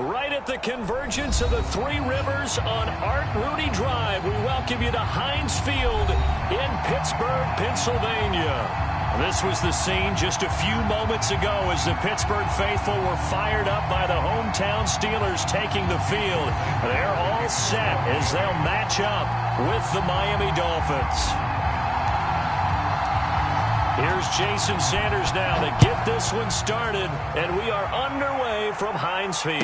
Right at the convergence of the Three Rivers on Art Rooney Drive, we welcome you to Heinz Field in Pittsburgh, Pennsylvania. This was the scene just a few moments ago as the Pittsburgh faithful were fired up by the hometown Steelers taking the field. They're all set as they'll match up with the Miami Dolphins. Here's Jason Sanders now to get this one started, and we are underway from Heinz Field.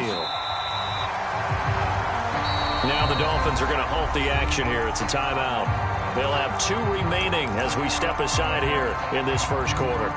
Now the Dolphins are going to halt the action here. It's a timeout. They'll have 2 remaining as we step aside here in this first quarter.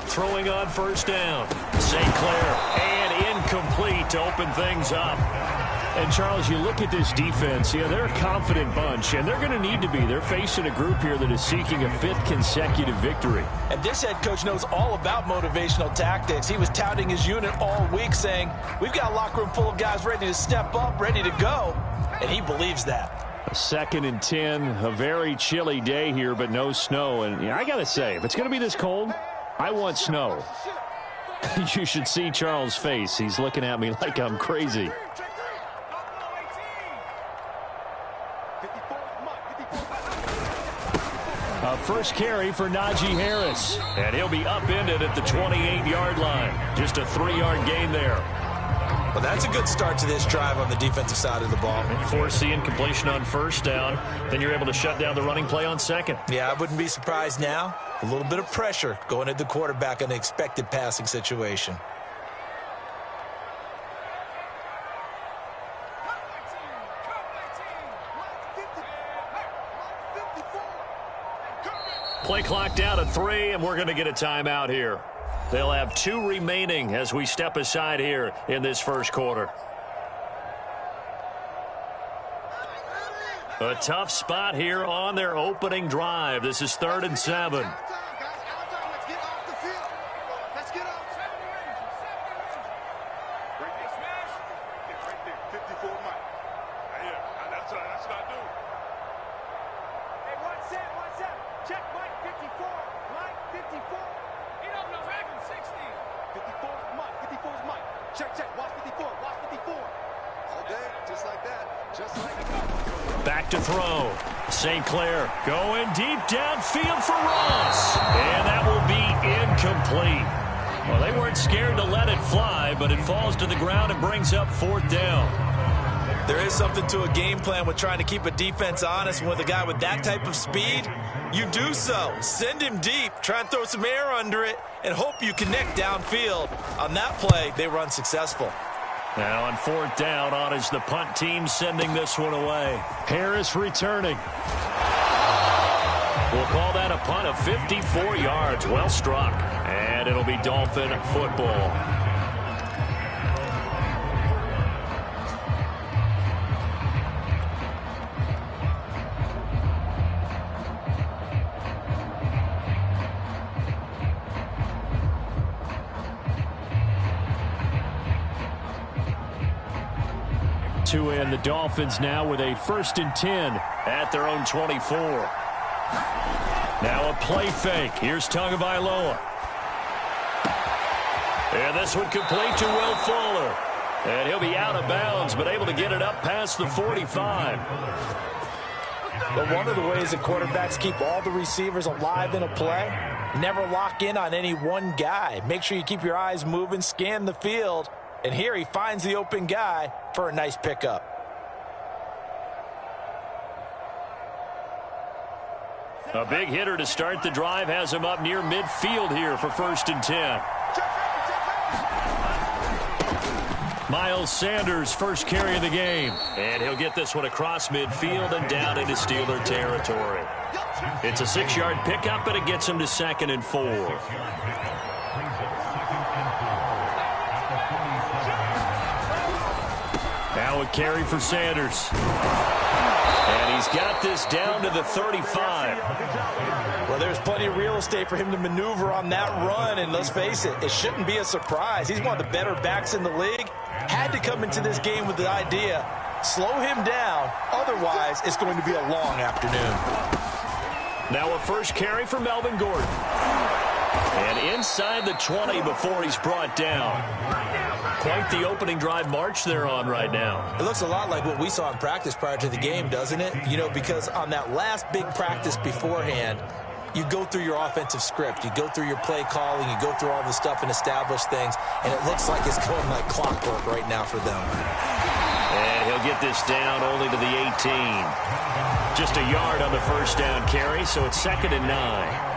Throwing on first down. St. Clair, and incomplete to open things up. And, Charles, you look at this defense, they're a confident bunch, and they're going to need to be. They're facing a group here that is seeking a 5th consecutive victory. And this head coach knows all about motivational tactics. He was touting his unit all week, saying, we've got a locker room full of guys ready to step up, ready to go, and he believes that. A 2nd and 10, a very chilly day here, but no snow. And I got to say, if it's going to be this cold, I want snow. You should see Charles' face. He's looking at me like I'm crazy. A first carry for Najee Harris. And he'll be upended at the 28-yard line. Just a 3-yard gain there. Well, that's a good start to this drive on the defensive side of the ball. And you force the incompletion on first down, then you're able to shut down the running play on second. Yeah, I wouldn't be surprised now. A little bit of pressure going at the quarterback in an expected passing situation. Play clock down to 3, and we're going to get a timeout here. They'll have 2 remaining as we step aside here in this first quarter. A tough spot here on their opening drive. This is 3rd and 7. Back to throw. St. Clair going deep downfield for Ross. And that will be incomplete. Well, they weren't scared to let it fly, but it falls to the ground and brings up 4th down. There is something to a game plan with trying to keep a defense honest. With a guy with that type of speed, you do so. Send him deep, try and throw some air under it, and hope you connect downfield. On that play, they were unsuccessful. Now on 4th down, on is the punt team sending this one away. Harris returning. We'll call that a punt of 54 yards. Well struck. And it'll be Dolphin football. To end the Dolphins now with a 1st and 10 at their own 24. Now a play fake. Here's Tagovailoa. And this one complete to Will Fuller. And he'll be out of bounds, but able to get it up past the 45. But one of the ways that quarterbacks keep all the receivers alive in a play, never lock in on any one guy. Make sure you keep your eyes moving, scan the field. And here he finds the open guy for a nice pickup. A big hitter to start the drive has him up near midfield here for 1st and 10. Miles Sanders, first carry of the game. And he'll get this one across midfield and down into Steeler territory. It's a 6-yard pickup, and it gets him to 2nd and 4. Now a carry for Sanders. And he's got this down to the 35. Well, there's plenty of real estate for him to maneuver on that run, and let's face it, it shouldn't be a surprise. He's one of the better backs in the league. Had to come into this game with the idea, slow him down, otherwise it's going to be a long afternoon. Now a first carry for Melvin Gordon. And inside the 20 before he's brought down. Quite the opening drive march they're on right now. It looks a lot like what we saw in practice prior to the game, doesn't it? You know, because on that last big practice beforehand, you go through your offensive script. You go through your play calling. You go through all the stuff and establish things. And it looks like it's going like clockwork right now for them. And he'll get this down only to the 18. Just a yard on the first down carry, so it's 2nd and 9.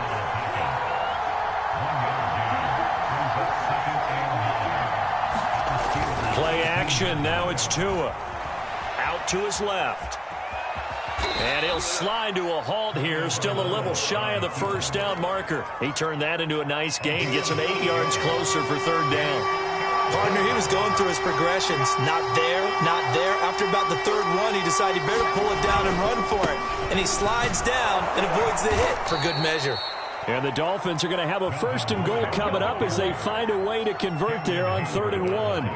Play action. Now it's Tua. Out to his left. And he'll slide to a halt here. Still a little shy of the first down marker. He turned that into a nice gain. Gets him 8 yards closer for 3rd down. Partner, he was going through his progressions. Not there, not there. After about the 3rd one, he decided he better pull it down and run for it. And he slides down and avoids the hit for good measure. And the Dolphins are going to have a 1st and goal coming up as they find a way to convert there on 3rd and 1.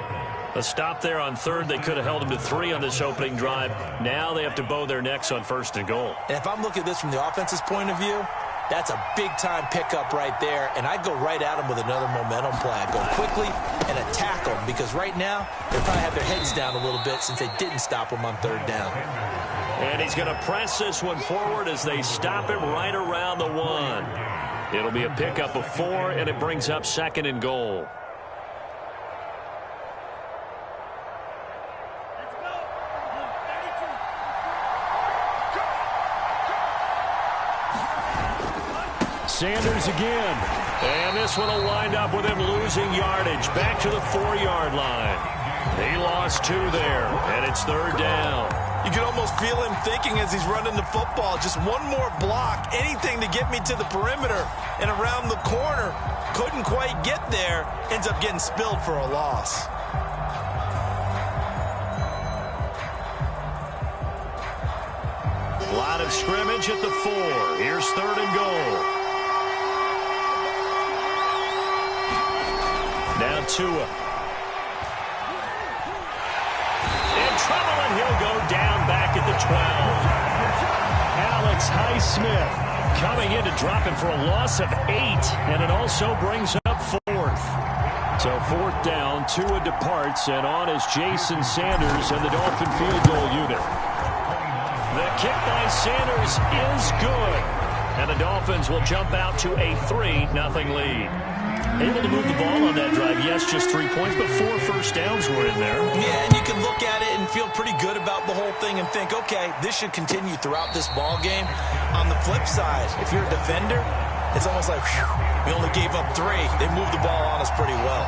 A stop there on 3rd. They could have held him to 3 on this opening drive. Now they have to bow their necks on 1st and goal. And if I'm looking at this from the offense's point of view, that's a big-time pickup right there. And I'd go right at him with another momentum play. I'd go quickly and attack them because right now they probably have their heads down a little bit since they didn't stop him on 3rd down. And he's going to press this one forward as they stop him right around the 1. It'll be a pickup of 4, and it brings up 2nd and goal. Sanders again. And this one will wind up with him losing yardage. Back to the 4-yard line. He lost 2 there, and it's 3rd down. You can almost feel him thinking as he's running the football. Just one more block, anything to get me to the perimeter and around the corner. Couldn't quite get there. Ends up getting spilled for a loss. A lot of scrimmage at the 4. Here's 3rd and goal. Now Tua. In trouble, and he'll go down back at the 12. Alex Highsmith coming in to drop him for a loss of 8, and it also brings up 4th. So 4th down, Tua departs, and on is Jason Sanders and the Dolphin field goal unit. The kick by Sanders is good, and the Dolphins will jump out to a 3-0 lead. Able to move the ball on that drive. Yes, just 3 points, but 4 first downs were in there. Yeah, and you can look at it and feel pretty good about the whole thing and think, okay, this should continue throughout this ball game. On the flip side, if you're a defender, it's almost like, whew, we only gave up 3. They moved the ball on us pretty well.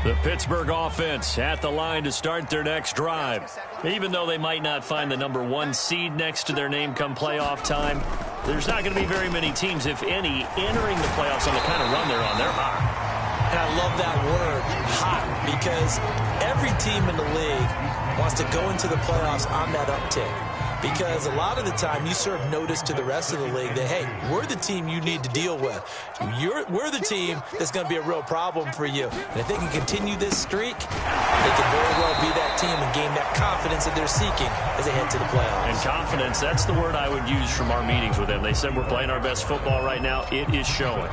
The Pittsburgh offense at the line to start their next drive. Even though they might not find the number 1 seed next to their name come playoff time, there's not going to be very many teams, if any, entering the playoffs on the kind of run they're on. They're hot. And I love that word, hot, because every team in the league wants to go into the playoffs on that uptick. Because a lot of the time you serve notice to the rest of the league that, hey, we're the team you need to deal with. We're the team that's going to be a real problem for you. And if they can continue this streak, they can very well be that team and gain that confidence that they're seeking as they head to the playoffs. And confidence, that's the word I would use from our meetings with them. They said we're playing our best football right now. It is showing.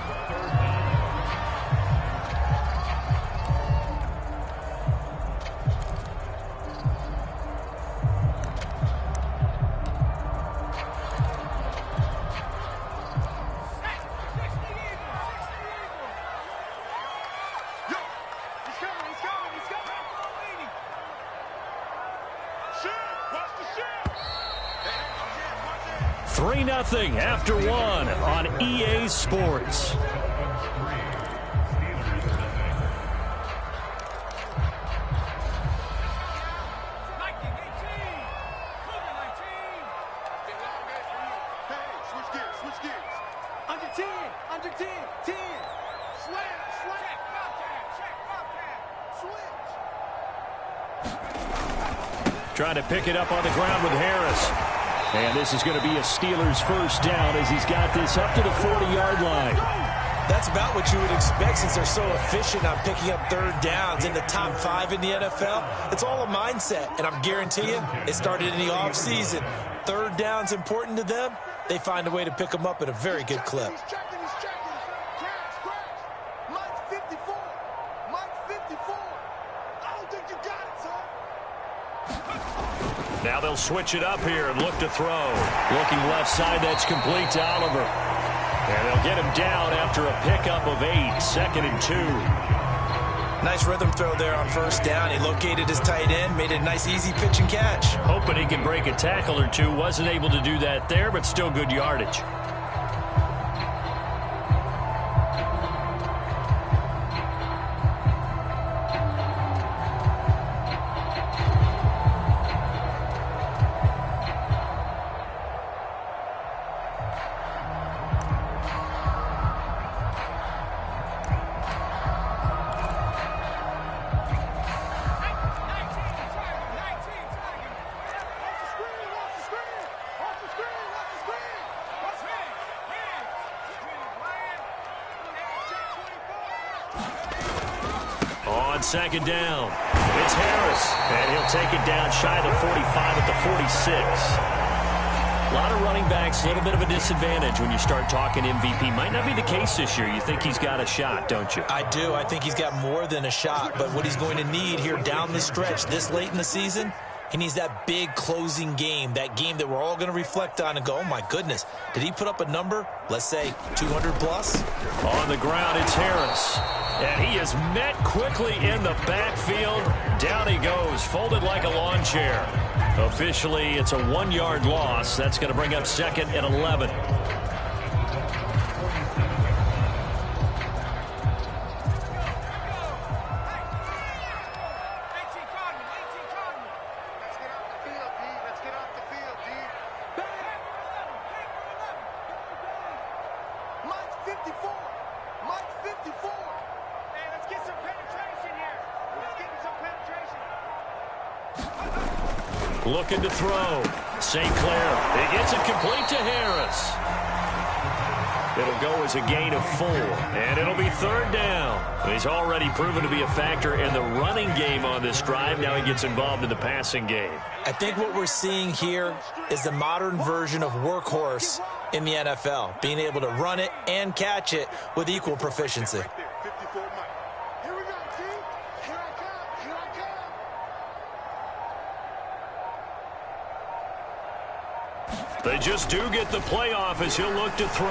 3-0 after one on EA Sports. Trying to pick it up on the ground with Harris. And this is going to be a Steelers first down as he's got this up to the 40-yard line. That's about what you would expect since they're so efficient on picking up third downs in the top 5 in the NFL. It's all a mindset, and I'm guarantee you it started in the offseason. Third down's important to them. They find a way to pick them up at a very good clip. Now they'll switch it up here and look to throw. Looking left side, that's complete to Oliver. And they'll get him down after a pickup of 8, 2nd and 2. Nice rhythm throw there on first down. He located his tight end, made it a nice easy pitch and catch. Hoping he can break a tackle or two. Wasn't able to do that there, but still good yardage. Second down. It's Harris, and he'll take it down shy of the 45 at the 46. A lot of running backs, a little bit of a disadvantage when you start talking MVP. Might not be the case this year. You think he's got a shot, don't you? I do. I think he's got more than a shot, but what he's going to need here down the stretch this late in the season, he needs that big closing game, that game that we're all going to reflect on and go, oh, my goodness, did he put up a number, let's say 200 plus? On the ground, it's Harris. And he is met quickly in the backfield. Down he goes, folded like a lawn chair. Officially, it's a 1-yard loss. That's going to bring up 2nd and 11. Looking to throw. St. Clair. He gets it complete to Harris. It'll go as a gain of 4. And it'll be 3rd down. He's already proven to be a factor in the running game on this drive. Now he gets involved in the passing game. I think what we're seeing here is the modern version of workhorse in the NFL. Being able to run it and catch it with equal proficiency. They just do get the playoff as he'll look to throw.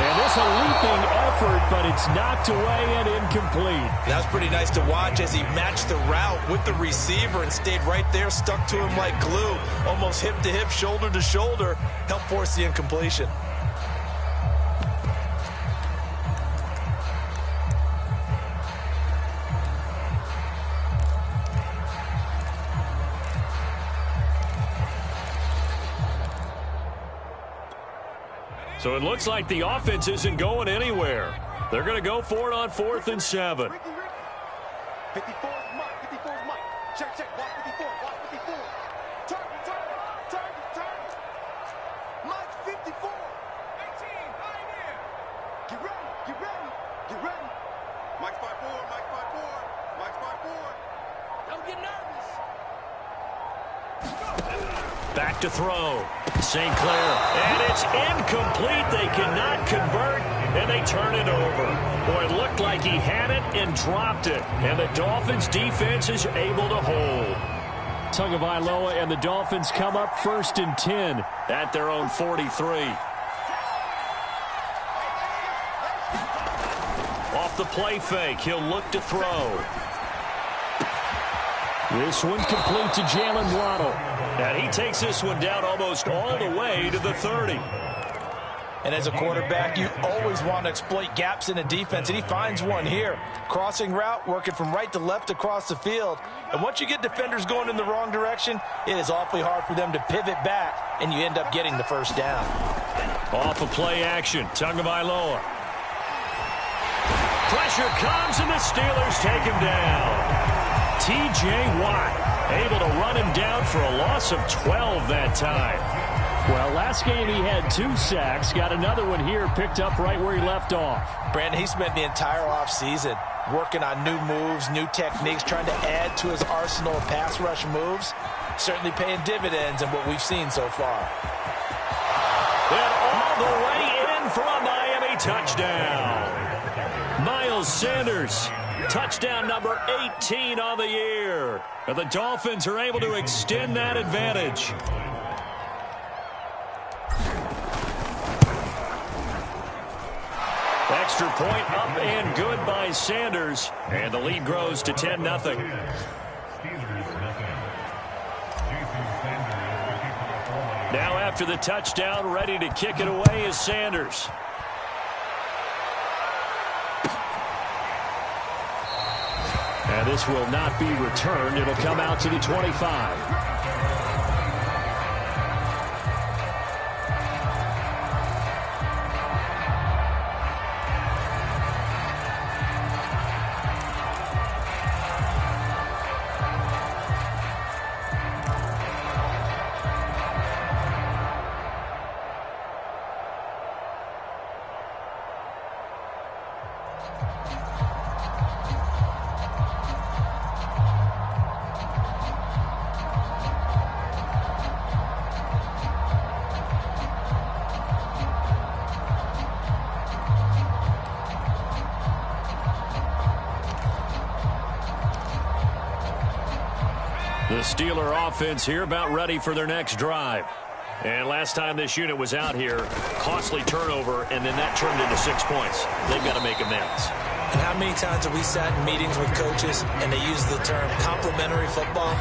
And this a leaping effort, but it's knocked away and incomplete. That's pretty nice to watch as he matched the route with the receiver and stayed right there, stuck to him like glue, almost hip to hip, shoulder to shoulder, helped force the incompletion. So it looks like the offense isn't going anywhere. They're going to go for it on 4th and 7. 54 is Mike. 54 is Mike. Check, check. Watch 54. Watch 54. Target, target, target, target. Mike 54. 18, pioneer. Get ready, get ready, get ready. Mike's 5-4, Mike's 5-4, Mike's 5-4. Don't get nervous. Back to throw. St. Clair. And it's incomplete. They cannot convert, and they turn it over. Boy, it looked like he had it and dropped it. And the Dolphins defense is able to hold. Tagovailoa and the Dolphins come up 1st and 10 at their own 43. Off the play fake, he'll look to throw. This one complete to Jalen Waddle. And he takes this one down almost all the way to the 30. And as a quarterback, you always want to exploit gaps in a defense, and he finds one here. Crossing route, working from right to left across the field. And once you get defenders going in the wrong direction, it is awfully hard for them to pivot back, and you end up getting the first down. Off of play action, Tagovailoa. Pressure comes, and the Steelers take him down. T.J. Watt able to run him down for a loss of 12 that time. Well, last game he had 2 sacks. Got another one here, picked up right where he left off. Brandon, he spent the entire offseason working on new moves, new techniques, trying to add to his arsenal of pass rush moves. Certainly paying dividends in what we've seen so far. And all the way in for a Miami touchdown. Miles Sanders, touchdown number 18 on the year. And the Dolphins are able to extend that advantage. Extra point up and good by Sanders. And the lead grows to 10-0. Now after the touchdown, ready to kick it away is Sanders. And this will not be returned. It'll come out to the 25. The Steeler offense here about ready for their next drive. And last time this unit was out here, costly turnover, and then that turned into 6 points. They've got to make amends. And how many times have we sat in meetings with coaches and they use the term complementary football?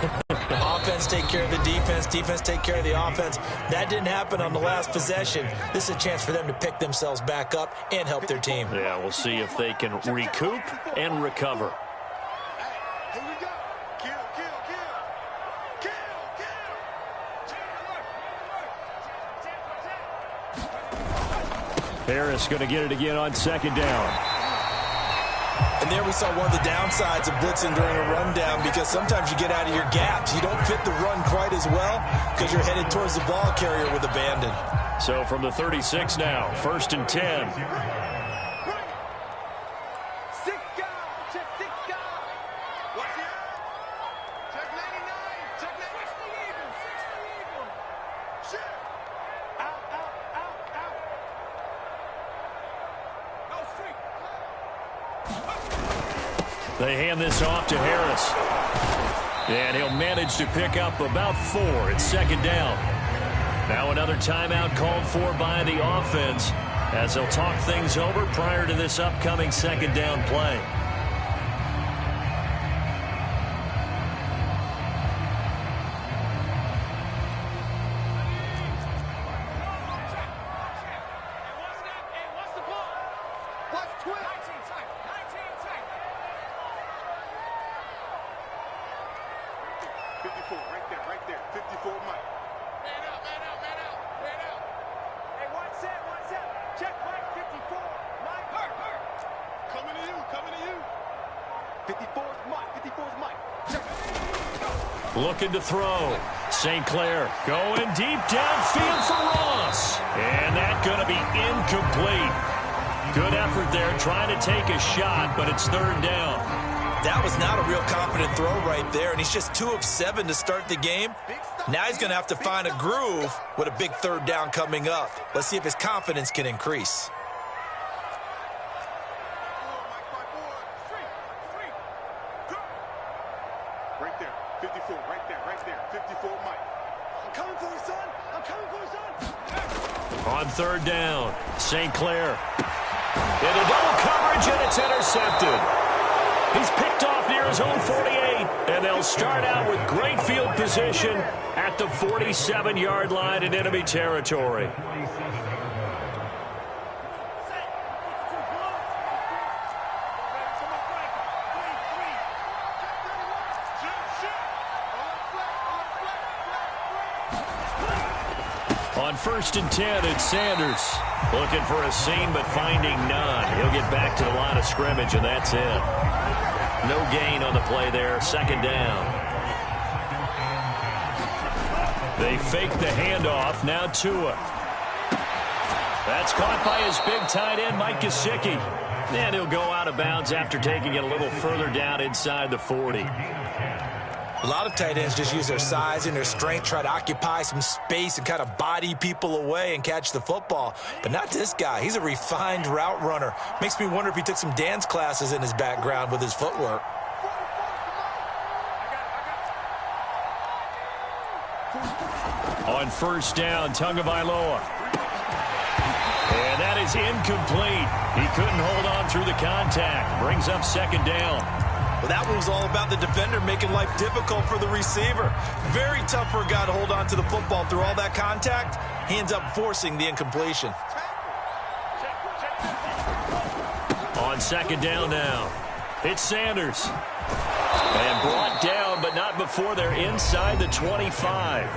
Offense take care of the defense, defense take care of the offense. That didn't happen on the last possession. This is a chance for them to pick themselves back up and help their team. Yeah, we'll see if they can recoup and recover. Here we go. Kill. Harris going to get it again on second down. And there we saw one of the downsides of blitzing during a rundown, because sometimes you get out of your gaps. You don't fit the run quite as well because you're headed towards the ball carrier with abandon. So from the 36 now, 1st and 10. They hand this off to Harris. And he'll manage to pick up about 4 at second down. Now another timeout called for by the offense as they'll talk things over prior to this upcoming second down play. Looking to throw. St. Clair going deep downfield for Ross. And that's going to be incomplete. Good effort there trying to take a shot, but it's 3rd down. That was not a real confident throw right there, and he's just 2 of 7 to start the game. Now he's going to have to find a groove with a big 3rd down coming up. Let's see if his confidence can increase. Right there, 54, right there, 54, Mike. I'm coming for you, son. I'm coming for you, son. On 3rd down, St. Clair. Into double coverage, and it's intercepted. He's picked off near his own 48, and they'll They'll start out with great field position at the 47-yard line in enemy territory. On 1st and 10, it's Sanders. Looking for a seam, but finding none. He'll get back to the line of scrimmage, and that's it. No gain on the play there. 2nd down. They fake the handoff. Now Tua. That's caught by his big tight end, Mike Gesicki. And he'll go out of bounds after taking it a little further down inside the 40. A lot of tight ends just use their size and their strength, try to occupy some space and kind of body people away and catch the football. But not this guy. He's a refined route runner. Makes me wonder if he took some dance classes in his background with his footwork. On 1st down, Tagovailoa. And that is incomplete. He couldn't hold on through the contact. Brings up 2nd down. Well, that one was all about the defender making life difficult for the receiver. Very tough for a guy to hold on to the football through all that contact. He ends up forcing the incompletion. On 2nd down now, it's Sanders. And brought down, but not before they're inside the 25.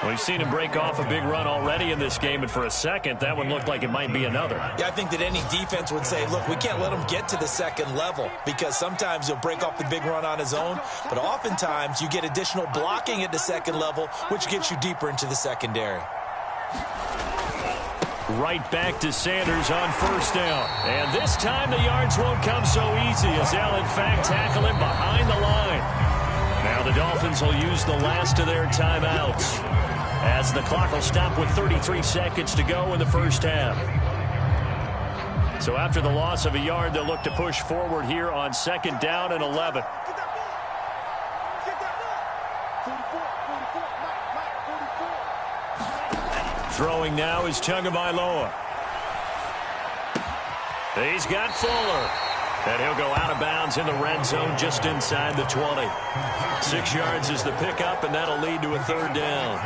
We've seen him break off a big run already in this game, and for a second, that one looked like it might be another. Yeah, I think that any defense would say, look, we can't let him get to the 2nd level because sometimes he'll break off the big run on his own, but oftentimes you get additional blocking at the 2nd level, which gets you deeper into the secondary. Right back to Sanders on 1st down. And this time the yards won't come so easy as they'll, in fact, tackle him behind the line. Now the Dolphins will use the last of their timeouts as the clock will stop with 33 seconds to go in the 1st half. So after the loss of a yard, they'll look to push forward here on 2nd down and 11. Throwing now is Tagovailoa. He's got Fuller. And he'll go out of bounds in the red zone just inside the 20. 6 yards is the pickup, and that'll lead to a 3rd down.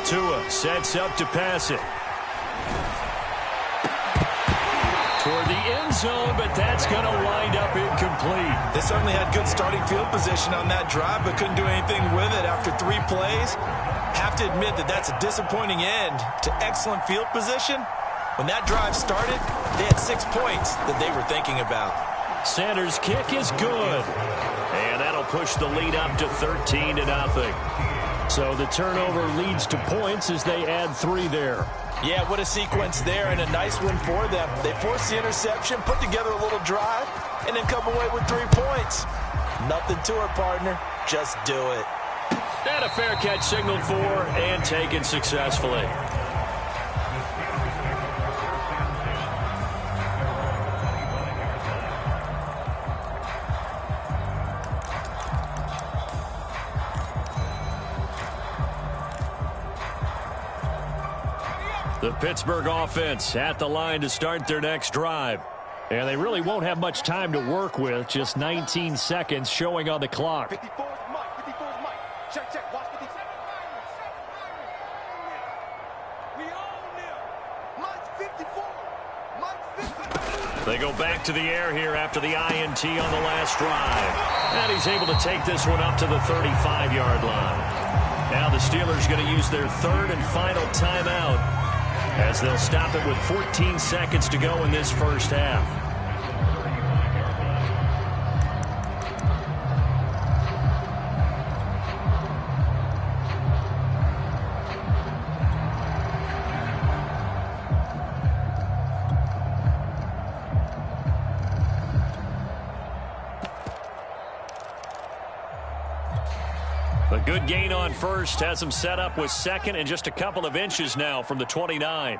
Tua sets up to pass it. Toward the end zone, but that's going to wind up incomplete. They certainly had good starting field position on that drive, but couldn't do anything with it after 3 plays. Have to admit that that's a disappointing end to excellent field position. When that drive started, they had 6 points that they were thinking about. Sanders' kick is good. And that'll push the lead up to 13-0. So the turnover leads to points as they add 3 there. Yeah, what a sequence there, and a nice one for them. They forced the interception, put together a little drive, and then come away with 3 points. Nothing to it, partner. Just do it. And a fair catch signaled for and taken successfully. The Pittsburgh offense at the line to start their next drive. And they really won't have much time to work with. Just 19 seconds showing on the clock. 54 is Mike. 54 is Mike. Check, check. Watch 54. We own them. Mike's 54. Mike's 54. They go back to the air here after the INT on the last drive. And he's able to take this one up to the 35-yard line. Now the Steelers going to use their 3rd and final timeout, as they'll stop it with 14 seconds to go in this 1st half. A good gain on 1st has them set up with 2nd and just a couple of inches now from the 29.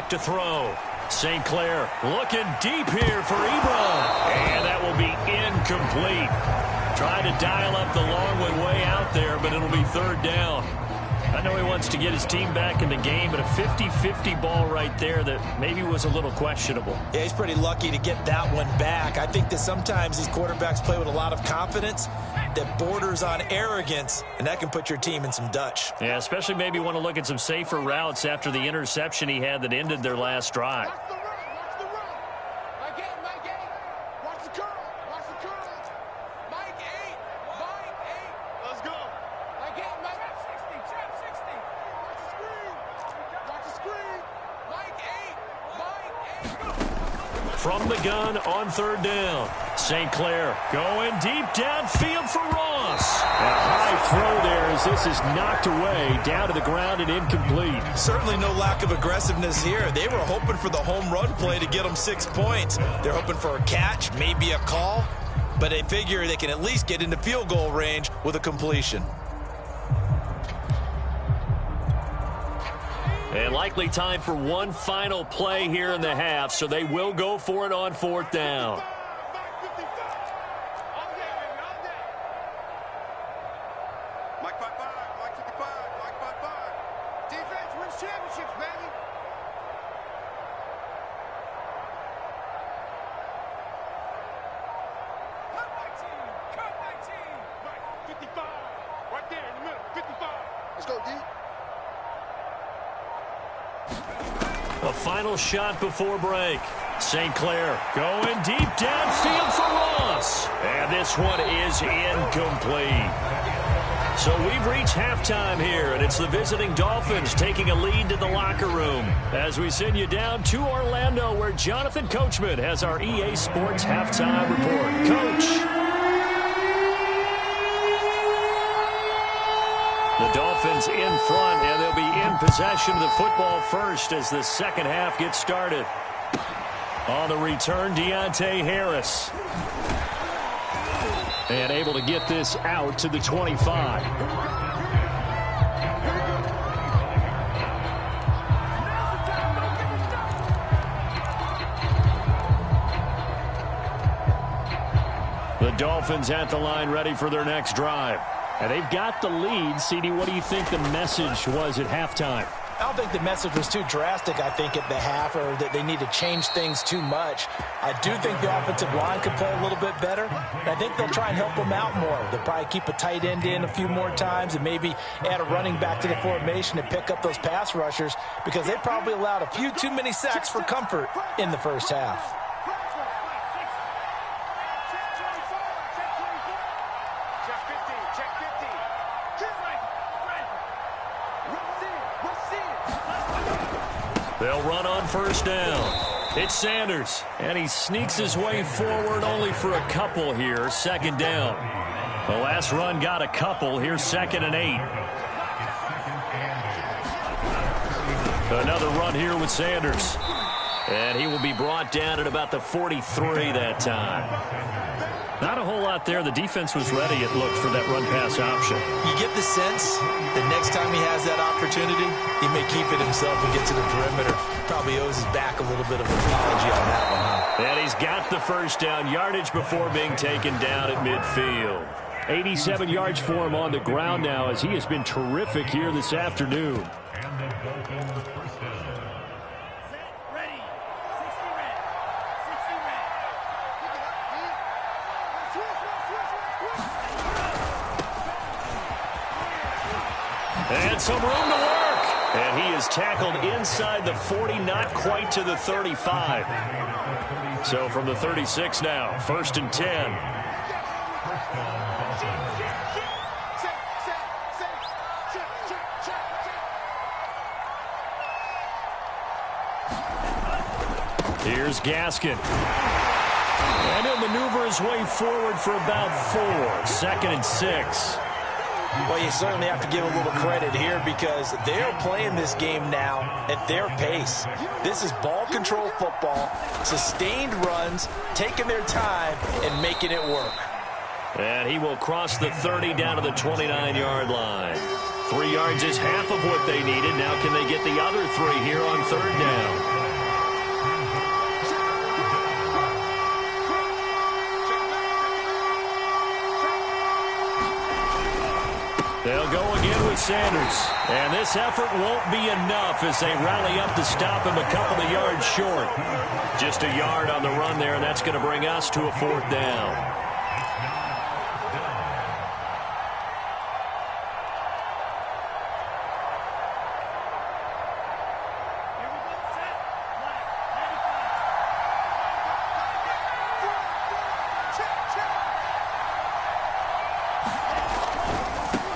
back to throw. St. Clair looking deep here for Ebron. And that will be incomplete. Trying to dial up the long one way out there, but it'll be third down. I know he wants to get his team back in the game, but a 50-50 ball right there that maybe was a little questionable. Yeah, he's pretty lucky to get that one back. I think that sometimes these quarterbacks play with a lot of confidence that borders on arrogance, and that can put your team in some Dutch. Yeah, especially maybe want to look at some safer routes after the interception he had that ended their last drive. Watch the run. Watch the run. Mike 8. Mike 8. Watch the curl. Watch the curl. Mike 8. Mike 8. Let's go. Mike 8. Mike 60. Trap 60. Watch the screen. Watch the screen. Mike 8. Mike 8. From the gun on third down. St. Clair going deep downfield for Ross. A high throw there as this is knocked away down to the ground and incomplete. Certainly no lack of aggressiveness here. They were hoping for the home run play to get them 6 points. They're hoping for a catch, maybe a call, but they figure they can at least get into field goal range with a completion. And likely time for one final play here in the half, so they will go for it on fourth down. Mike 55, Mike 55, Mike 55. Defense wins championships, baby. Cut my team. Cut my team. Mike 55. Right there in the middle. 55. Let's go, D. A final shot before break. St. Clair going deep downfield for Ross. And this one is incomplete. So we've reached halftime here, and it's the visiting Dolphins taking a lead to the locker room as we send you down to Orlando, where Jonathan Coachman has our EA Sports halftime report. Coach. The Dolphins in front, and they'll be in possession of the football first as the second half gets started. On the return, Deontay Harris. And able to get this out to the 25. The Dolphins at the line ready for their next drive. And they've got the lead. CD, what do you think the message was at halftime? I don't think the message was too drastic, I think, at the half, or that they need to change things too much. I do think the offensive line could play a little bit better. And I think they'll try and help them out more. They'll probably keep a tight end in a few more times and maybe add a running back to the formation to pick up those pass rushers, because they probably allowed a few too many sacks for comfort in the first half. They'll run on first down. It's Sanders, and he sneaks his way forward only for a couple here. Second down. The last run got a couple. Here's 2nd and 8. Another run here with Sanders. And he will be brought down at about the 43 that time. Not a whole lot there. The defense was ready, it looked, for that run-pass option. You get the sense that next time he has that opportunity, he may keep it himself and get to the perimeter. Probably owes his back a little bit of an apology on that one, huh? And he's got the first down yardage before being taken down at midfield. 87 yards for him on the ground now, as he has been terrific here this afternoon. And some room to work. And he is tackled inside the 40, not quite to the 35. So from the 36 now, 1st and 10. Here's Gaskin. And he'll maneuver his way forward for about 4. 2nd and 6. Well, you certainly have to give a little credit here, because they're playing this game now at their pace. This is ball control football, sustained runs, taking their time, and making it work. And he will cross the 30 down to the 29-yard line. 3 yards is half of what they needed. Now can they get the other 3 here on third down? They'll go again with Sanders. And this effort won't be enough as they rally up to stop him a couple of yards short. Just a yard on the run there, and that's going to bring us to a 4th down.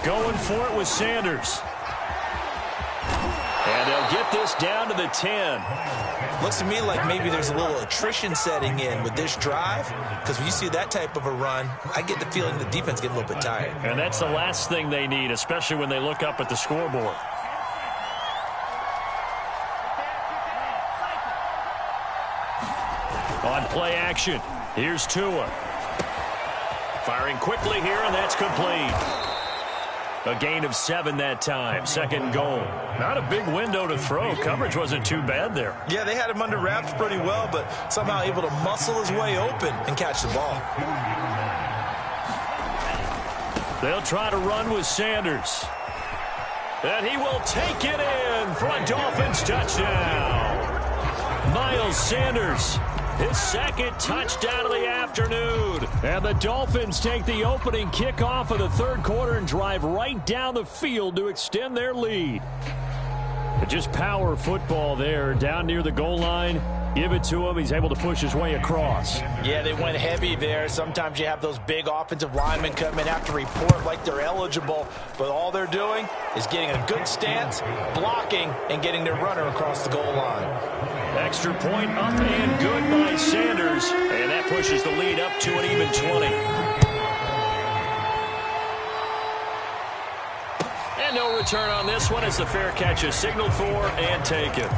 Going for it with Sanders. And they'll get this down to the 10. Looks to me like maybe there's a little attrition setting in with this drive, because when you see that type of a run, I get the feeling the defense getting a little bit tired. And that's the last thing they need, especially when they look up at the scoreboard. On play action, here's Tua. Firing quickly here, and that's complete. A gain of 7 that time. 2nd goal. Not a big window to throw. Coverage wasn't too bad there. Yeah, they had him under wraps pretty well, but somehow able to muscle his way open and catch the ball. They'll try to run with Sanders. And he will take it in for a Dolphins touchdown. Miles Sanders, his 2nd touchdown of the afternoon. And the Dolphins take the opening kickoff of the 3rd quarter and drive right down the field to extend their lead. Just power football there down near the goal line. Give it to him. He's able to push his way across. Yeah, they went heavy there. Sometimes you have those big offensive linemen come in, have to report like they're eligible, but all they're doing is getting a good stance, blocking, and getting their runner across the goal line. Extra point up and good by Sanders, and that pushes the lead up to an even 20. And no return on this one as the fair catch is signaled for and taken.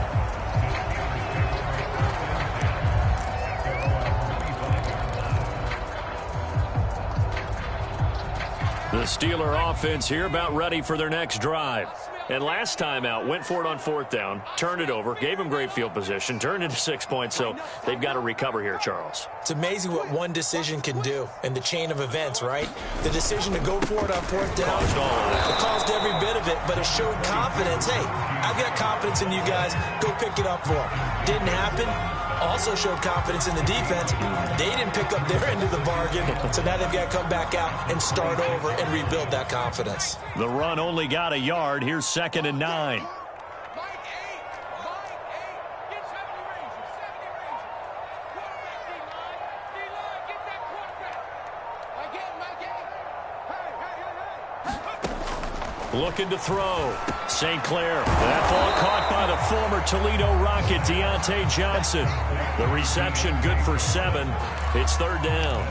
The Steeler offense here about ready for their next drive. And last time out, went for it on 4th down, turned it over, gave them great field position, turned into 6 points, so they've got to recover here, Charles. It's amazing what one decision can do in the chain of events, right? The decision to go for it on 4th down, it caused every bit of it, but it showed confidence. Hey, I've got confidence in you guys. Go pick it up for them. Didn't happen. Also showed confidence in the defense. They didn't pick up their end of the bargain, so now they've got to come back out and start over and rebuild that confidence. The run only got a yard. Here's 2nd and 9. Looking to throw. St. Clair. That ball caught by the former Toledo Rocket, Deontay Johnson. The reception good for 7. It's 3rd down.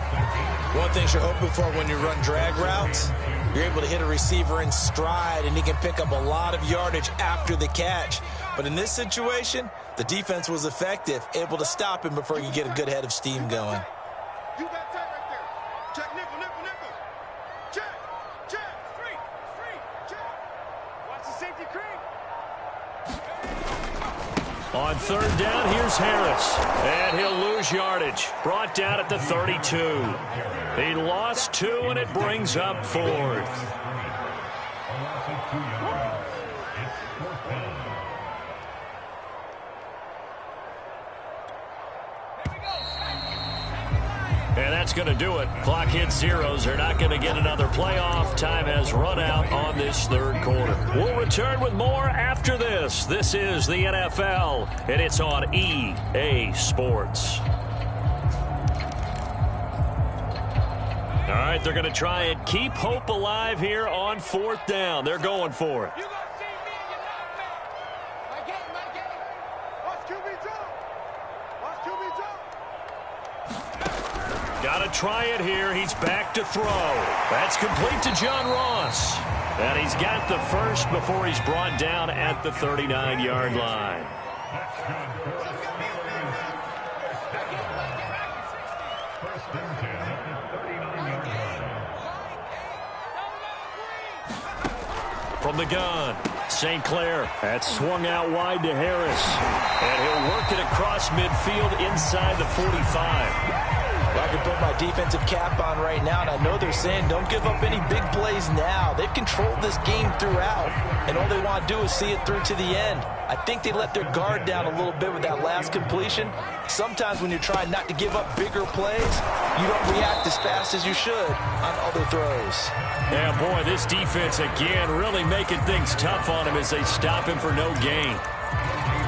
One thing you're hoping for when you run drag routes, you're able to hit a receiver in stride, and he can pick up a lot of yardage after the catch. But in this situation, the defense was effective, able to stop him before he could get a good head of steam going. You got tight right there. Check nickel, nickel, nickel. Check, check. Street, check. Watch the safety creep. On 3rd down, here's Harris. And he'll lose yardage. Brought down at the 32. He lost 2, and it brings up 4th. And that's going to do it. Clock hits zeros. They're not going to get another playoff. Time has run out on this 3rd quarter. We'll return with more after this. This is the NFL, and it's on EA Sports. All right, they're going to try and keep hope alive here on 4th down. They're going for it. Got to try it here. He's back to throw. That's complete to John Ross. And he's got the first before he's brought down at the 39-yard line. From the gun, St. Clair. That's swung out wide to Harris. And he'll work it across midfield inside the 45. Like a put my defensive cap on right now, and I know they're saying don't give up any big plays now. They've controlled this game throughout, and all they want to do is see it through to the end. I think they let their guard down a little bit with that last completion. Sometimes when you're trying not to give up bigger plays, you don't react as fast as you should on other throws. Yeah, boy, this defense again really making things tough on him as they stop him for no gain.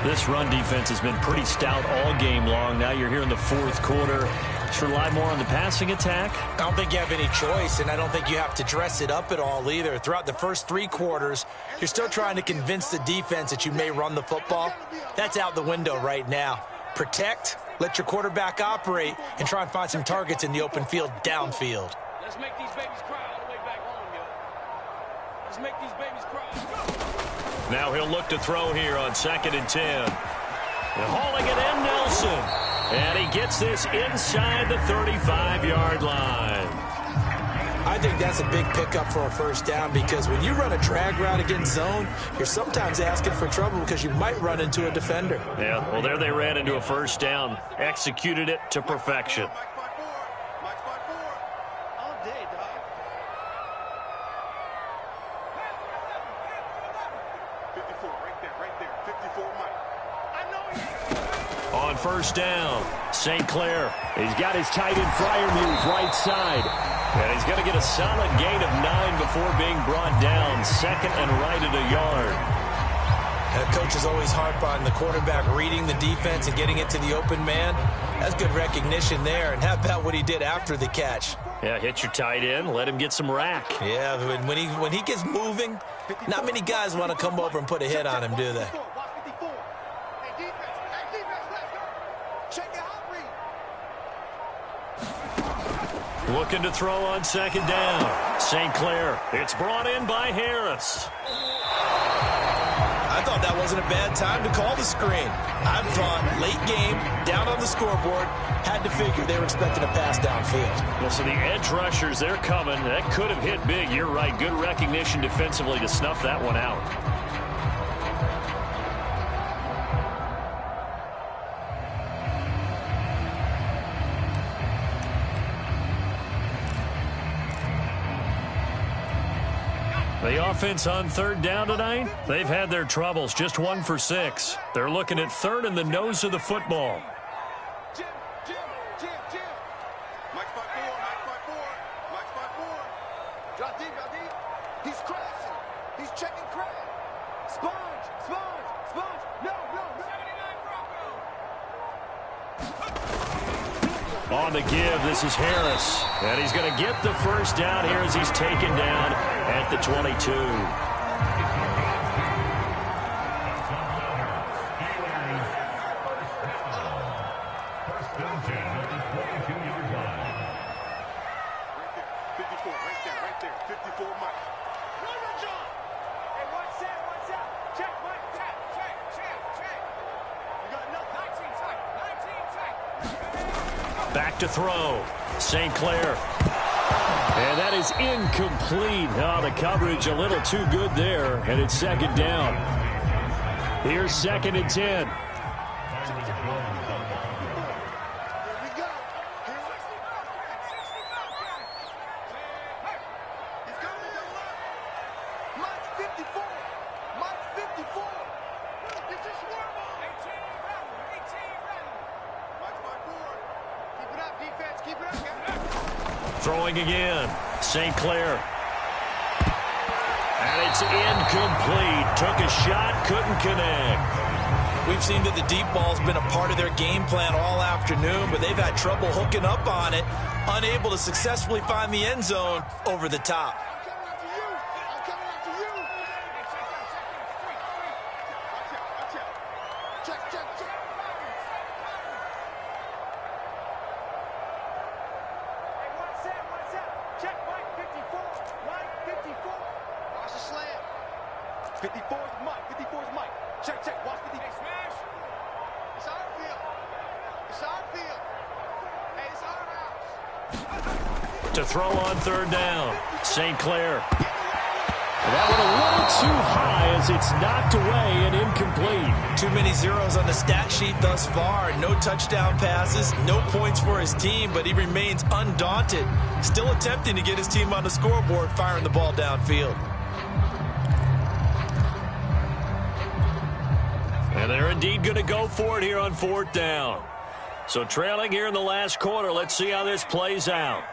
This run defense has been pretty stout all game long. Now you're here in the fourth quarter. Should rely more on the passing attack? I don't think you have any choice, and I don't think you have to dress it up at all either. Throughout the first three quarters, you're still trying to convince the defense that you may run the football. That's out the window right now. Protect, let your quarterback operate, and try and find some targets in the open field downfield. Let's make these babies cry all the way back home, yo. Let's make these babies cry. Now he'll look to throw here on 2nd and 10. And hauling it in, Nelson. And he gets this inside the 35-yard line. I think that's a big pickup for a first down because when you run a drag route against zone, you're sometimes asking for trouble because you might run into a defender. Yeah, well, there they ran into a first down. Executed it to perfection. All day, dog. Right there. 54, Mike. I know he. On first down, St. Clair. He's got his tight end Fryermuth right side. And he's going to get a solid gain of 9 before being brought down. 2nd and right at a yard. Coaches always harp on the quarterback reading the defense and getting it to the open man. That's good recognition there. And how about what he did after the catch? Yeah, hit your tight end, let him get some rack. Yeah, when he gets moving, not many guys want to come over and put a hit on him, do they? Looking to throw on 2nd down. St. Clair. It's brought in by Harris. I thought that wasn't a bad time to call the screen. I thought late game, down on the scoreboard, had to figure they were expecting a pass downfield. Well, so the edge rushers, they're coming. That could have hit big. You're right. Good recognition defensively to snuff that one out. The offense on 3rd down tonight, they've had their troubles. Just 1 for 6. They're looking at 3rd in the nose of the football. Jim. Mike's 5-4. Drop deep. He's crashing. He's checking crash. Sponge. No. 79 Bronco. On the give, this is Harris. And he's going to get the first down here as he's taken down at the 22. Right there. 54, Mike. Hey, watch that. Check, Mike. Check. You got enough. 19 tight. Back to throw. St. Clair. And that is incomplete. Oh, the coverage a little too good there. And it's 2nd down. Here's 2nd and 10. Throwing again. St. Clair. And it's incomplete. Took a shot, couldn't connect. We've seen that the deep ball's been a part of their game plan all afternoon, but they've had trouble hooking up on it, unable to successfully find the end zone over the top. To throw on 3rd down. St. Clair. That one a little too high as it's knocked away and incomplete. Too many zeros on the stat sheet thus far. No touchdown passes, no points for his team, but he remains undaunted. Still attempting to get his team on the scoreboard, firing the ball downfield. And they're indeed going to go for it here on 4th down. So trailing here in the last quarter. Let's see how this plays out.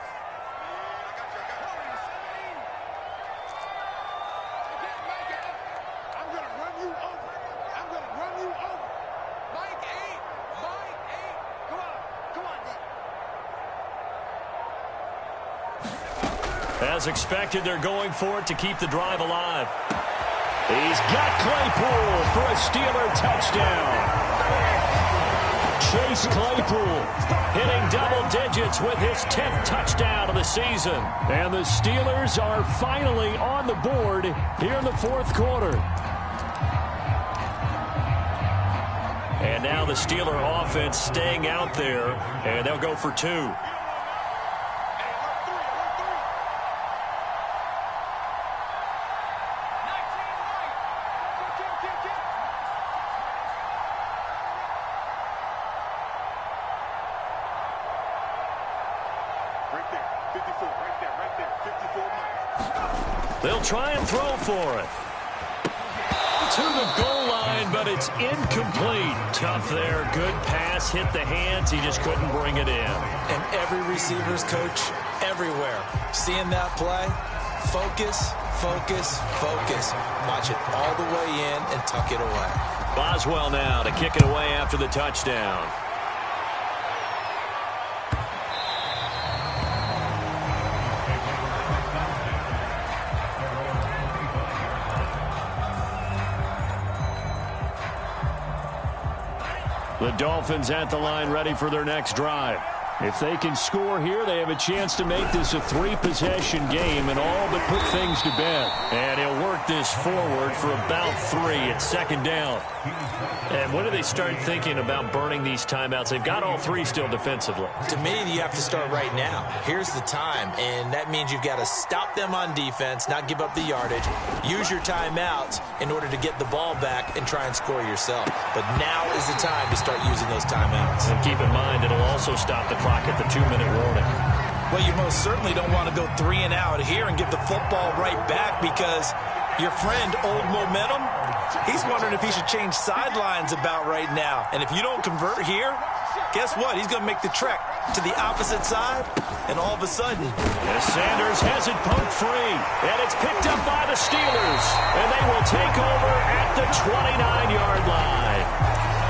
As expected, they're going for it to keep the drive alive. He's got Claypool for a Steeler touchdown. Chase Claypool hitting double digits with his 10th touchdown of the season. And the Steelers are finally on the board here in the 4th quarter. And now the Steeler offense staying out there, and they'll go for 2. They'll try and throw for it. To the goal line, but it's incomplete. Tough there. Good pass. Hit the hands. He just couldn't bring it in. And every receiver's coach everywhere. Seeing that play, focus, focus, focus. Watch it all the way in and tuck it away. Boswell now to kick it away after the touchdown. The Dolphins at the line ready for their next drive. If they can score here, they have a chance to make this a 3-possession game and all but put things to bed. And he'll work this forward for about 3 at 2nd down. And when do they start thinking about burning these timeouts? They've got all 3 still defensively. To me, you have to start right now. Here's the time, and that means you've got to stop them on defense, not give up the yardage, use your timeouts in order to get the ball back and try and score yourself. But now is the time to start using those timeouts. And keep in mind, it'll also stop the clock at the 2-minute warning. Well, you most certainly don't want to go 3 and out here and get the football right back, because your friend, Old Momentum, he's wondering if he should change sidelines about right now. And if you don't convert here, guess what? He's going to make the trek to the opposite side, and all of a sudden, Sanders has it poked free, and it's picked up by the Steelers, and they will take over at the 29-yard line.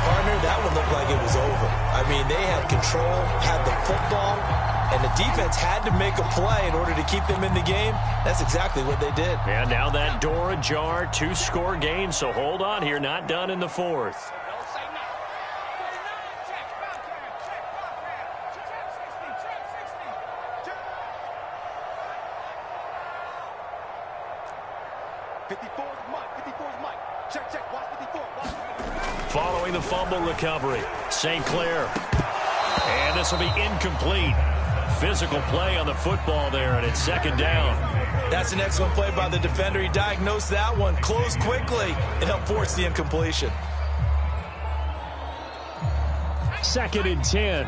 Partner, that one looked like it was over. I mean, they had control, had the football, and the defense had to make a play in order to keep them in the game. That's exactly what they did. And now that door ajar, 2-score game, so hold on here, not done in the 4th. Following the fumble recovery, St. Clair. And this will be incomplete. Physical play on the football there, and it's 2nd down. That's an excellent play by the defender. He diagnosed that one, closed quickly, and helped force the incompletion. 2nd and 10.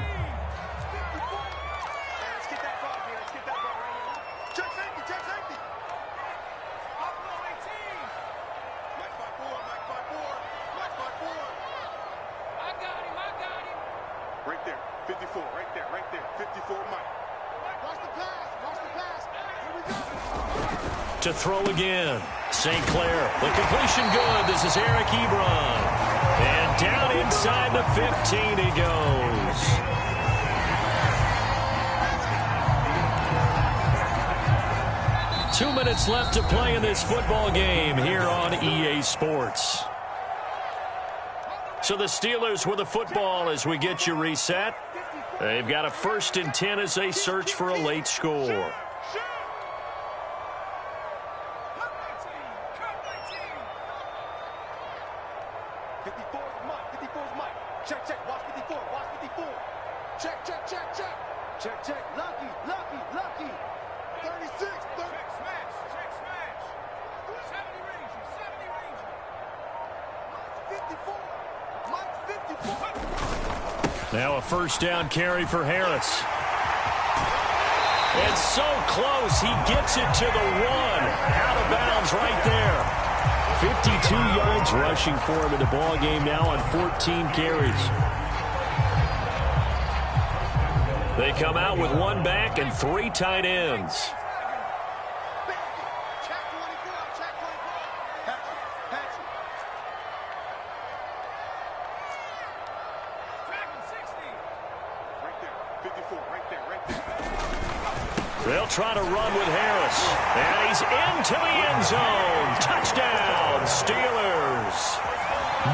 To throw again. St. Clair. The completion good. This is Eric Ebron. And down inside the 15 he goes. Two minutes left to play in this football game here on EA Sports. So the Steelers with the football as we get you reset. They've got a 1st and 10 as they search for a late score. Now a first down carry for Harris. It's so close. He gets it to the 1. Out of bounds right there. 52 yards rushing for him in the ball game now on 14 carries. They come out with 1 back and 3 tight ends. They'll try to run with Harris. And he's into the end zone. Touchdown, Steelers.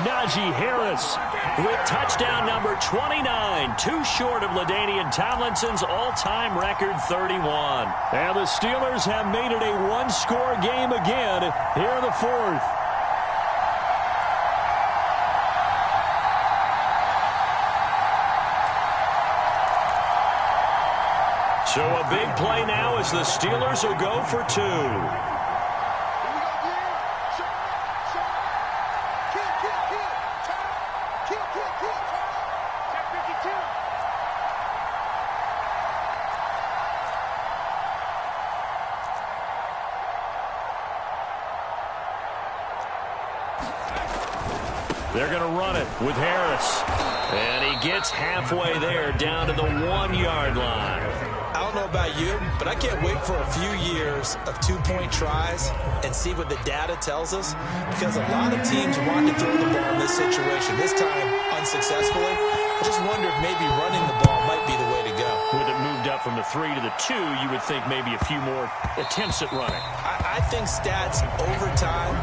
Najee Harris with touchdown number 29. Too short of LaDainian Tomlinson's all-time record 31. And the Steelers have made it a one-score game again here in the 4th. So a big play now as the Steelers will go for 2. They're going to run it with Harris. And he gets halfway there down to the 1-yard line. I don't know about you, but I can't wait for a few years of 2-point tries and see what the data tells us, because a lot of teams want to throw the ball in this situation, this time unsuccessfully. I just wonder if maybe running the ball might be the way to go. With it moved up from the 3 to the 2, you would think maybe a few more attempts at running. I think stats over time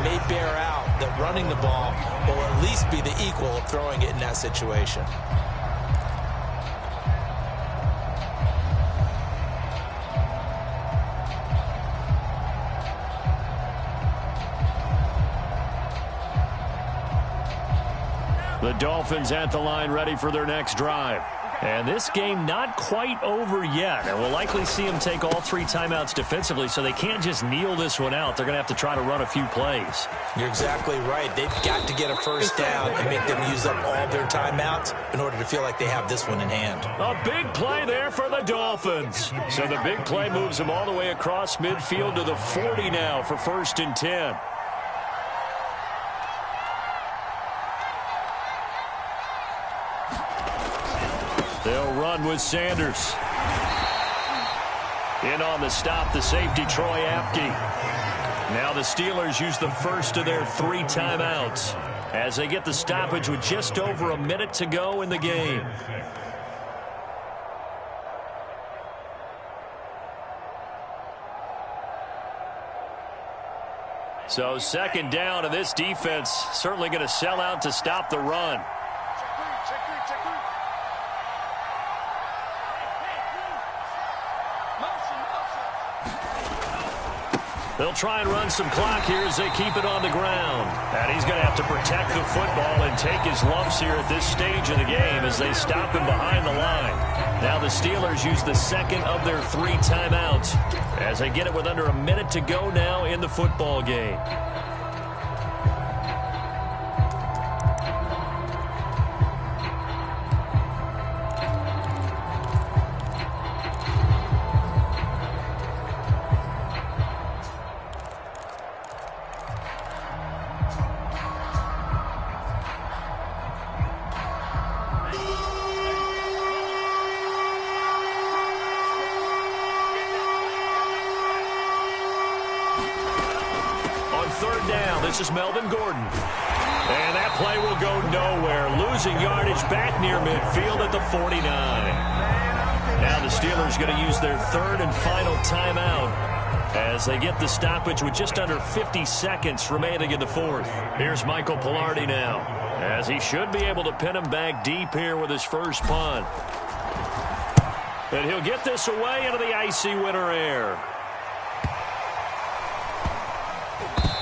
may bear out that running the ball will at least be the equal of throwing it in that situation. The Dolphins at the line ready for their next drive. And this game not quite over yet. And we'll likely see them take all 3 timeouts defensively, so they can't just kneel this one out. They're going to have to try to run a few plays. You're exactly right. They've got to get a first down and make them use up all their timeouts in order to feel like they have this one in hand. A big play there for the Dolphins. So the big play moves them all the way across midfield to the 40 now for 1st and 10. They'll run with Sanders. In on the stop, the safety, Troy Apke. Now the Steelers use the first of their 3 timeouts as they get the stoppage with just over a minute to go in the game. So 2nd down, and this defense certainly going to sell out to stop the run. They'll try and run some clock here as they keep it on the ground. And he's going to have to protect the football and take his lumps here at this stage of the game as they stop him behind the line. Now the Steelers use the 2nd of their 3 timeouts as they get it with under a minute to go now in the football game. This is Melvin Gordon. And that play will go nowhere. Losing yardage back near midfield at the 49. Now the Steelers going to use their 3rd and final timeout as they get the stoppage with just under 50 seconds remaining in the 4th. Here's Michael Pilardi now, as he should be able to pin him back deep here with his first punt. And he'll get this away into the icy winter air.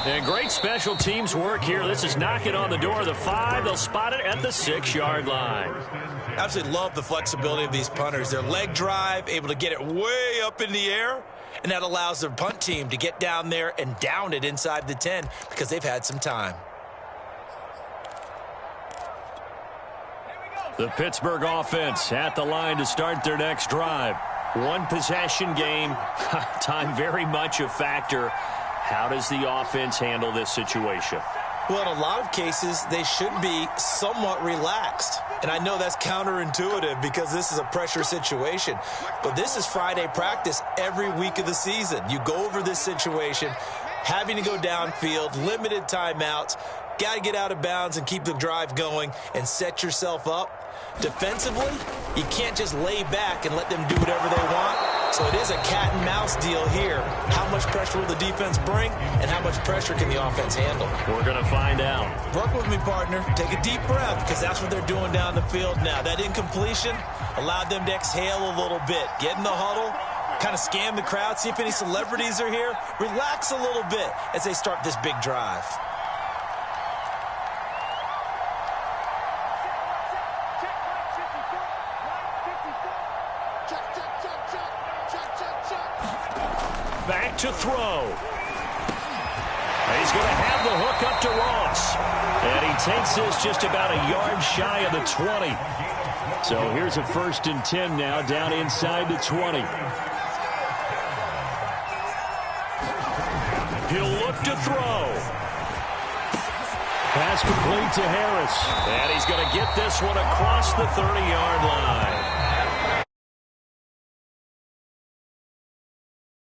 And great special teams work here. This is knocking on the door of the 5. They'll spot it at the 6-yard line. Absolutely love the flexibility of these punters. Their leg drive, able to get it way up in the air, and that allows their punt team to get down there and down it inside the 10 because they've had some time. Here we go, The Pittsburgh offense at the line to start their next drive. One possession game, time very much a factor. How does the offense handle this situation? Well, in a lot of cases, they should be somewhat relaxed. And I know that's counterintuitive because this is a pressure situation. But this is Friday practice every week of the season. You go over this situation, having to go downfield, limited timeouts, got to get out of bounds and keep the drive going and set yourself up. Defensively, you can't just lay back and let them do whatever they want. So it is a cat and mouse deal here. How much pressure will the defense bring, and how much pressure can the offense handle? We're going to find out. Work with me, partner. Take a deep breath, because that's what they're doing down the field now. That incompletion allowed them to exhale a little bit. Get in the huddle, kind of scan the crowd, see if any celebrities are here. Relax a little bit as they start this big drive. Back to throw. He's going to have the hook up to Ross. And he takes this just about a yard shy of the 20. So here's a 1st and 10 now, down inside the 20. He'll look to throw. Pass complete to Harris. And he's going to get this one across the 30-yard line.